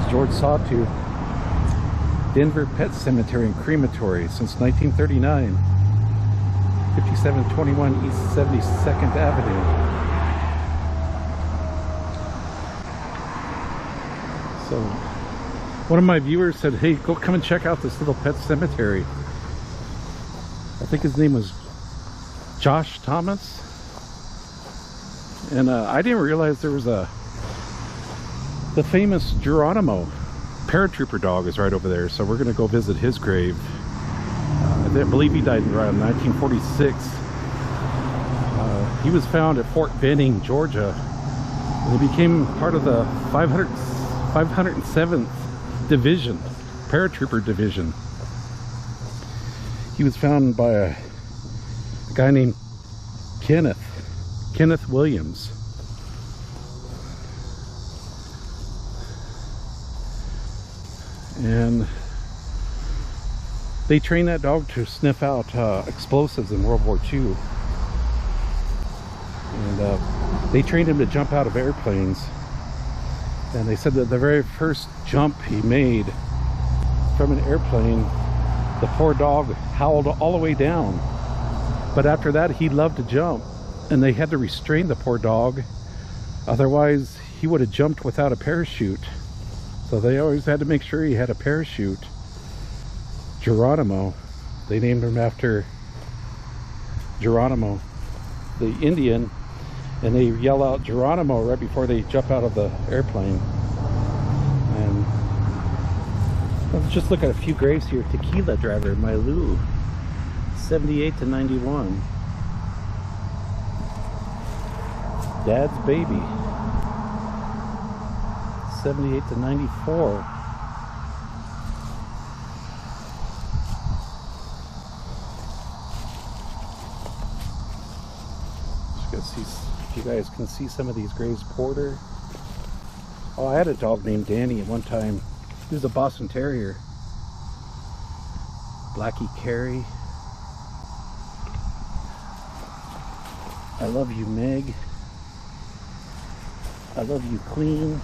George Sawtooth, Denver Pet Cemetery and Crematory since 1939. 5721 East 72nd Avenue. So, one of my viewers said, hey, go come and check out this little pet cemetery. I think his name was Josh Thomas. And I didn't realize there was the famous Geronimo paratrooper dog is right over there. So we're going to go visit his grave. I believe he died around 1946. He was found at Fort Benning, Georgia. And he became part of the 507th Division, paratrooper division. He was found by a guy named Kenneth Williams. And they trained that dog to sniff out explosives in World War II. And they trained him to jump out of airplanes. And they said that the very first jump he made from an airplane, the poor dog howled all the way down. But after that, he loved to jump. And they had to restrain the poor dog. Otherwise, he would have jumped without a parachute. So they always had to make sure he had a parachute. Geronimo, they named him after Geronimo, the Indian, and they yell out Geronimo right before they jump out of the airplane. And let's just look at a few graves here. Tequila driver, Mylou, 78 to 91. Dad's baby, 78 to 94. See if you guys can see some of these graves. Porter. Oh, I had a dog named Danny at one time. He was a Boston Terrier. Blackie Carey. I love you, Meg. I love you, Queen.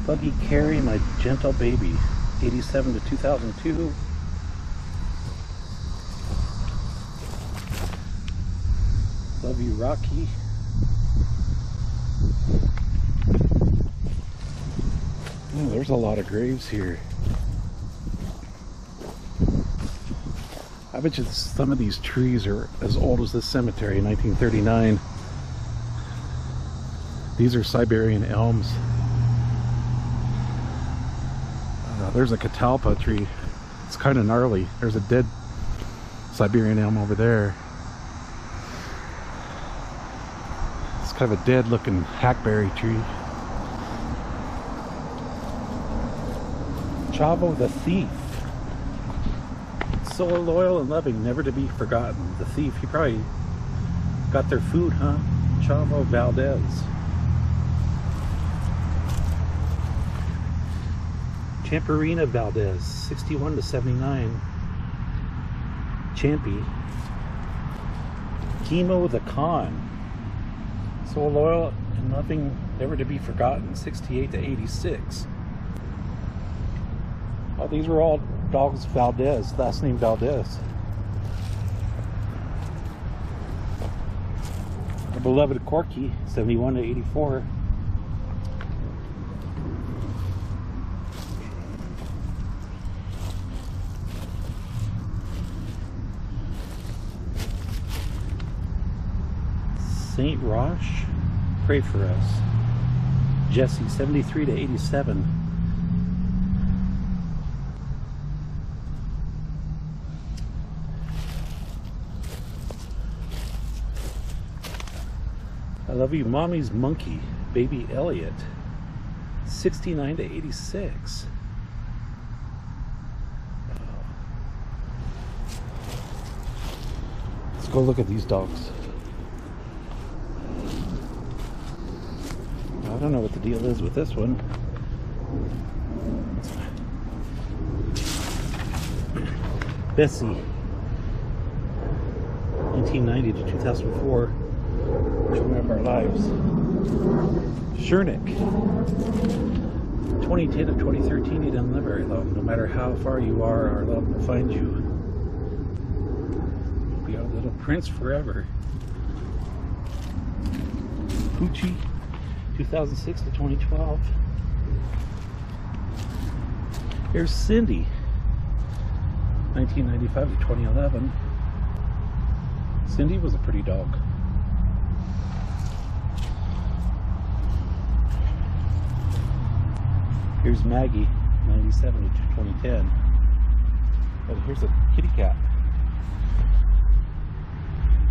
Buggy Carey, my gentle baby, 87 to 2002. Love you, Rocky. Oh, there's a lot of graves here. I bet you some of these trees are as old as this cemetery, 1939. These are Siberian elms. There's a catalpa tree. It's kind of gnarly. There's a dead Siberian elm over there. Kind of a dead looking hackberry tree. Chavo the thief, so loyal and loving, never to be forgotten. The thief, he probably got their food, huh? Chavo Valdez. Champerina Valdez, 61 to 79. Champy. Chemo the Con, so loyal and loving, never to be forgotten, 68 to 86. Oh, these were all dogs Valdez, last name Valdez. Our beloved Corky, 71 to 84. Saint Roche, pray for us. Jesse, 73 to 87. I love you, Mommy's Monkey, baby Elliot, 69 to 86. Let's go look at these dogs. I don't know what the deal is with this one. Bessie, 1990 to 2004. Children of our lives. Schernick. 2010 to 2013, he didn't live very long. No matter how far you are, our love will find you. You'll be our little prince forever. Poochie, 2006 to 2012. Here's Cindy, 1995 to 2011. Cindy was a pretty dog. Here's Maggie, 97 to 2010. And here's a kitty cat.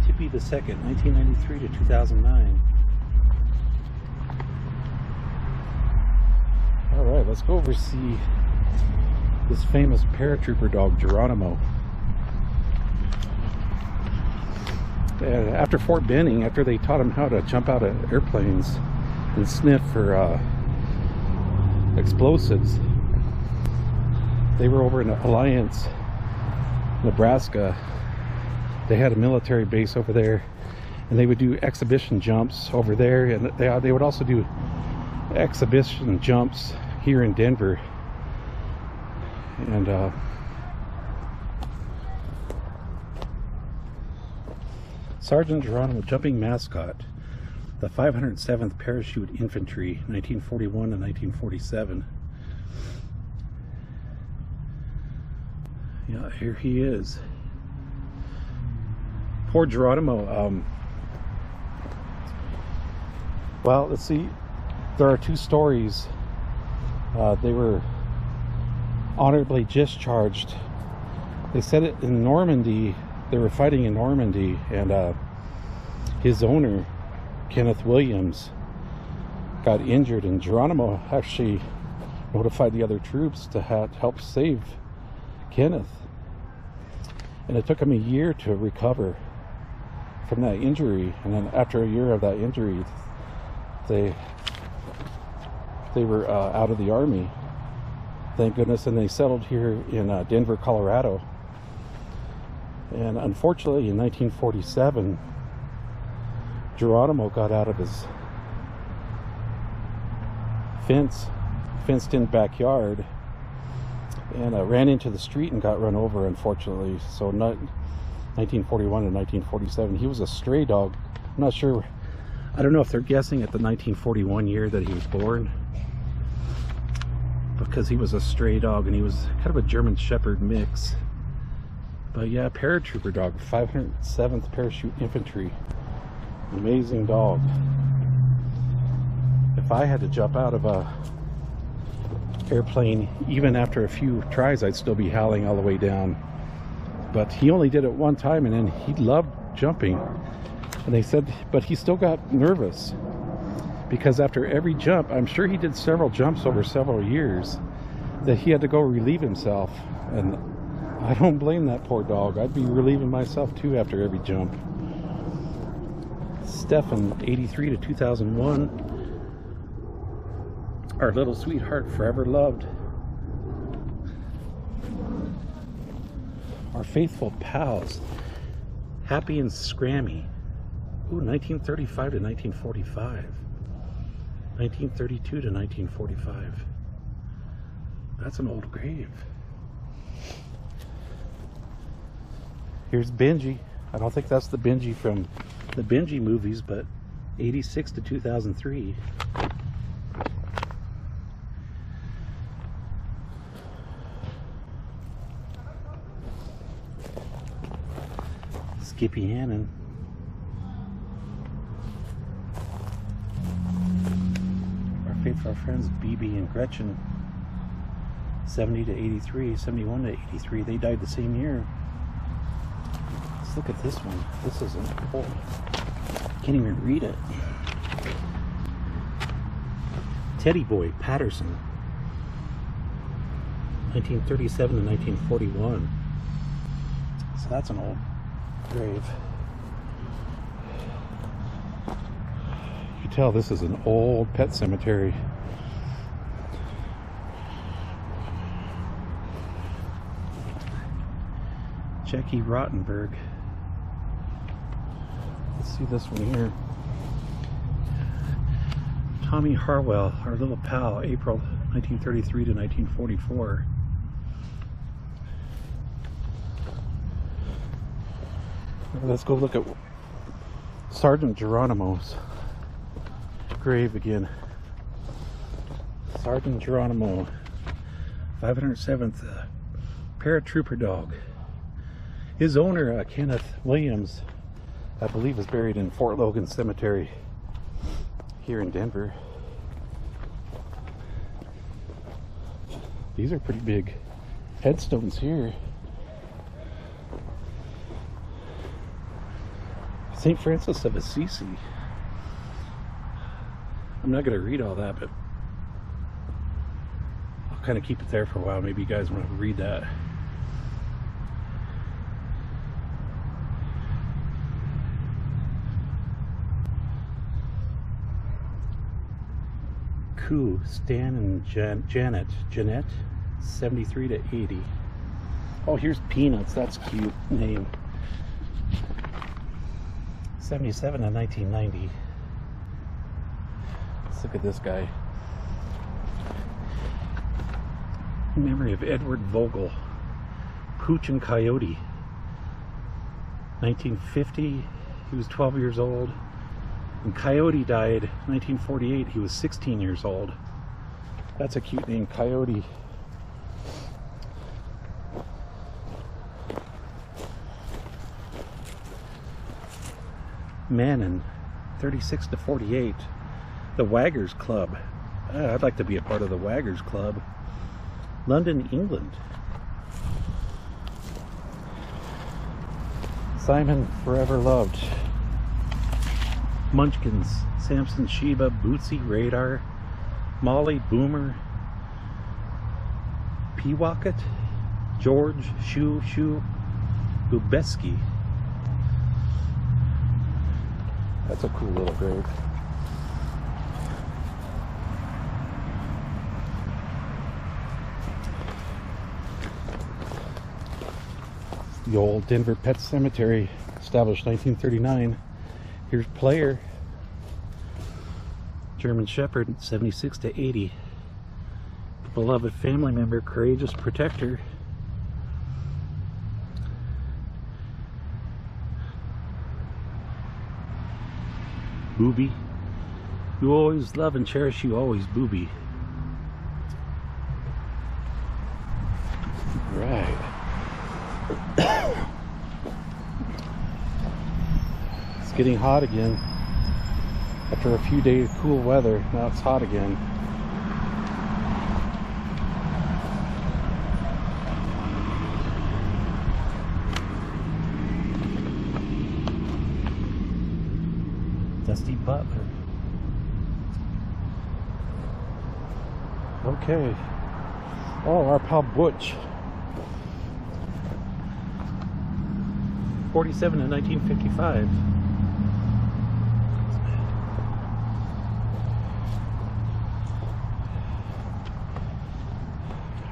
Tippy the Second, 1993 to 2009. Alright, let's go over see this famous paratrooper dog, Geronimo. After Fort Benning, after they taught him how to jump out of airplanes and sniff for explosives, they were over in Alliance, Nebraska. They had a military base over there, and they would do exhibition jumps over there, and they would also do exhibition jumps here in Denver. And Sargeant Geronimo, jumping mascot, the 507th Parachute Infantry, 1941 to 1947. Yeah, here he is. Poor Geronimo. Well, let's see. There are two stories. They were honorably discharged. They said it in Normandy. They were fighting in Normandy, and his owner, Kenneth Williams, got injured, and Geronimo actually notified the other troops to help save Kenneth. And it took him a year to recover from that injury, and then after a year of that injury, they were out of the army, thank goodness, and they settled here in Denver, Colorado. And unfortunately, in 1947, Geronimo got out of his fenced-in backyard and ran into the street and got run over, unfortunately. So 1941 and 1947, he was a stray dog. I'm not sure, I don't know if they're guessing at the 1941 year that he was born, because he was a stray dog, and he was kind of a German Shepherd mix. But yeah, paratrooper dog, 507th Parachute Infantry. Amazing dog. If I had to jump out of a airplane, even after a few tries, I'd still be howling all the way down. But he only did it one time, and then he loved jumping. And they said, but he still got nervous, because after every jump, I'm sure he did several jumps over several years, that he had to go relieve himself. And I don't blame that poor dog. I'd be relieving myself too after every jump. Stefan, 83 to 2001. Our little sweetheart, forever loved. Our faithful pals, Happy and Scrammy. Ooh, 1935 to 1945. 1932 to 1945. That's an old grave. Here's Benji. I don't think that's the Benji from the Benji movies, but 86 to 2003. Skippy Hannon. Our faithful friends BB and Gretchen, 70 to 83, 71 to 83. They died the same year. Let's look at this one. This is an old. Can't even read it. Teddy Boy Patterson, 1937 to 1941. So that's an old grave. You can tell this is an old pet cemetery. Jackie Rottenberg. Let's see this one here. Tommy Harwell, our little pal, April 1933 to 1944. Let's go look at Sargeant Geronimo's grave again. Sargeant Geronimo, 507th paratrooper dog. His owner, Kenneth Williams, I believe is buried in Fort Logan Cemetery here in Denver. These are pretty big headstones here. St. Francis of Assisi. I'm not going to read all that, but I'll kind of keep it there for a while. Maybe you guys want to read that. Koo, Stan and Jeanette, 73 to 80. Oh, here's Peanuts. That's a cute name. 77 to 1990. Let's look at this guy. In memory of Edward Vogel, Pooch and Coyote. 1950, he was 12 years old. And Coyote died 1948, he was 16 years old. That's a cute name, Coyote. Mannon, 36 to 48. The Waggers Club. I'd like to be a part of the Waggers Club. London, England. Simon Forever Loved. Munchkins, Samson, Sheba, Bootsy, Radar, Molly, Boomer, Peawacket, George, Shoo, Bubeski. That's a cool little grave. The old Denver Pet Cemetery, established 1939. Here's Player, German Shepherd, 76 to 80. Beloved family member, courageous protector. Booby, you always love and cherish you always, Booby. Right. It's getting hot again. After a few days of cool weather, now it's hot again. Dusty Butler. Okay. Oh, our pal Butch. 47 to 1955.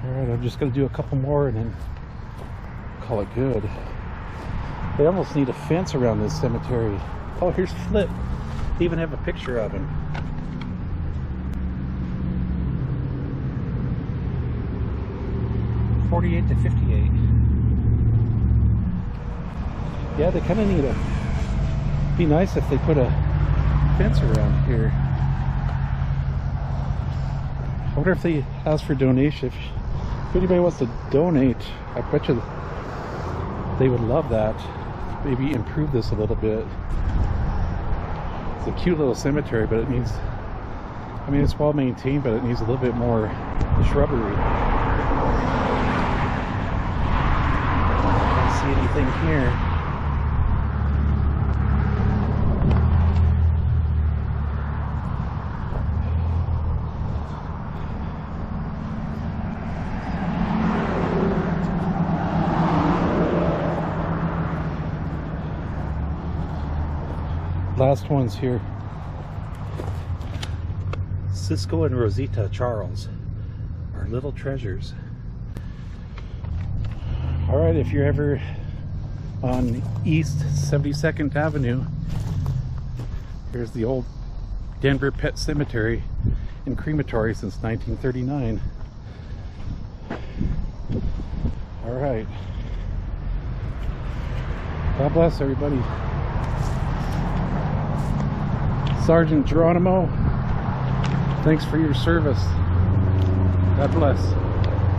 Alright, I'm just going to do a couple more and then call it good. They almost need a fence around this cemetery. Oh, here's Flip. They even have a picture of him. '48 to 58. Yeah, they kind of need a... Be nice if they put a fence around here. I wonder if they ask for donation. If anybody wants to donate, I bet you they would love that. Maybe improve this a little bit. It's a cute little cemetery, but it needs... I mean, it's well maintained, but it needs a little bit more shrubbery. I don't see anything here. Last ones here. Cisco and Rosita Charles, our little treasures. Alright, if you're ever on East 72nd Avenue, here's the old Denver Pet Cemetery and Crematory since 1939. All right. God bless everybody. Sargeant Geronimo, thanks for your service. God bless.